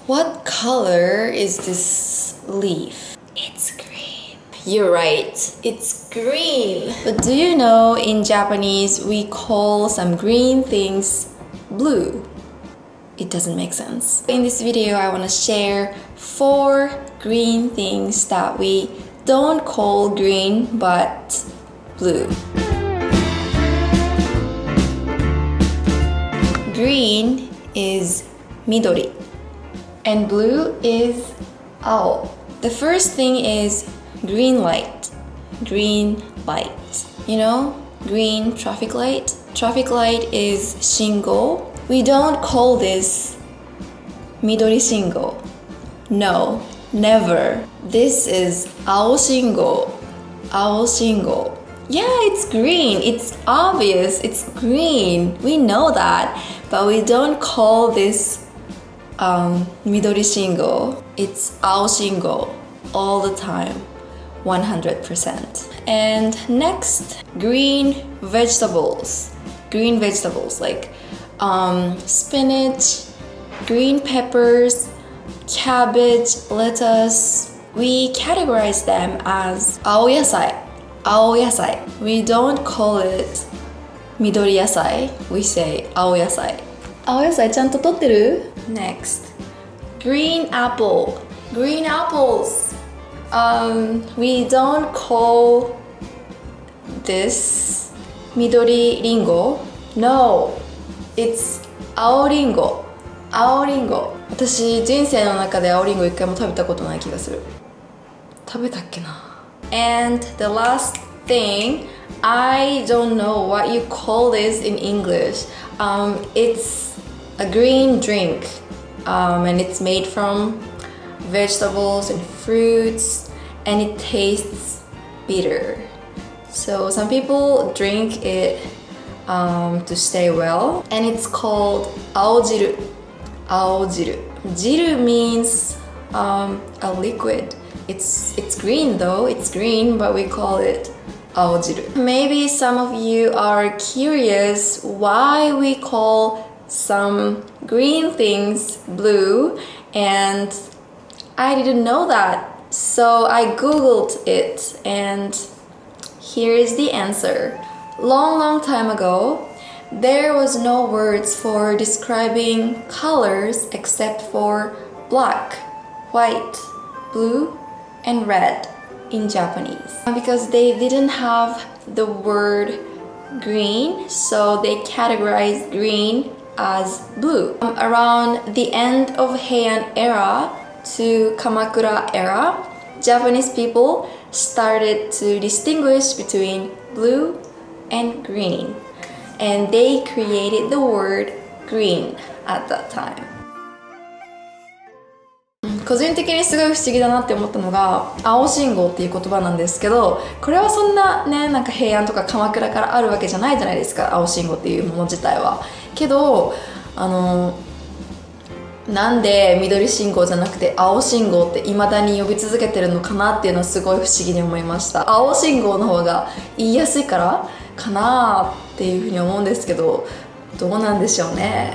What color is this leaf? It's green. You're right. It's green. But do you know in Japanese we call some green things blue? It doesn't make sense. In this video, I want to share 4 green things that we don't call green but blue. Green is midori and blue is ao. The first thing is green light. Green light. You know, green traffic light. Traffic light is shingo. We don't call this midori shingo. No, never. This is ao shingo. Ao shingo. Yeah, it's green. It's obvious. It's green. We know that. But we don't call this midori shingo. It's ao shingo all the time. 100%. And next, green vegetables. Green vegetables like spinach, green peppers, cabbage, lettuce. We categorize them as ao yasai. Ao yasai. We don't call it midori yasai. We say ao yasai. Ao yasai ちゃんと取ってる? Next, green apple. Green apples. We don't call this midori ringo. No, it's 青りんご。青りんご。私人生の中で青りんご一回も食べたことない気がする。食べたっけな。And the last thing, I don't know what you call this in English. It's a green drink, and it's made from vegetables and fruits, and it tastes bitter. So some people drink it to stay well, and it's called aojiru. Aojiru. Jiru means a liquid. It's green though. It's green, but we call it aojiru. Maybe some of you are curious why we call some green things blue, and I didn't know that. So I googled it, and here is the answer. Long time ago, there was no words for describing colors except for black, white, blue, and red in Japanese. Because they didn't have the word green, so they categorized green as blue. Around the end of Heian era to Kamakura era, Japanese people started to distinguish between blue and green, and they created the word green at that time. 個人的にすごい不思議だなって思ったのが青信号っていう言葉なんですけど、これはそんなね、なんか平安とか鎌倉からあるわけじゃないじゃないですか、青信号っていうもの自体は。けどなんで緑信号じゃなくて青信号って未だに呼び続けてるのかなっていうのはすごい不思議に思いました。青信号の方が言いやすいからかなっていうふうに思うんですけど、どうなんでしょうね。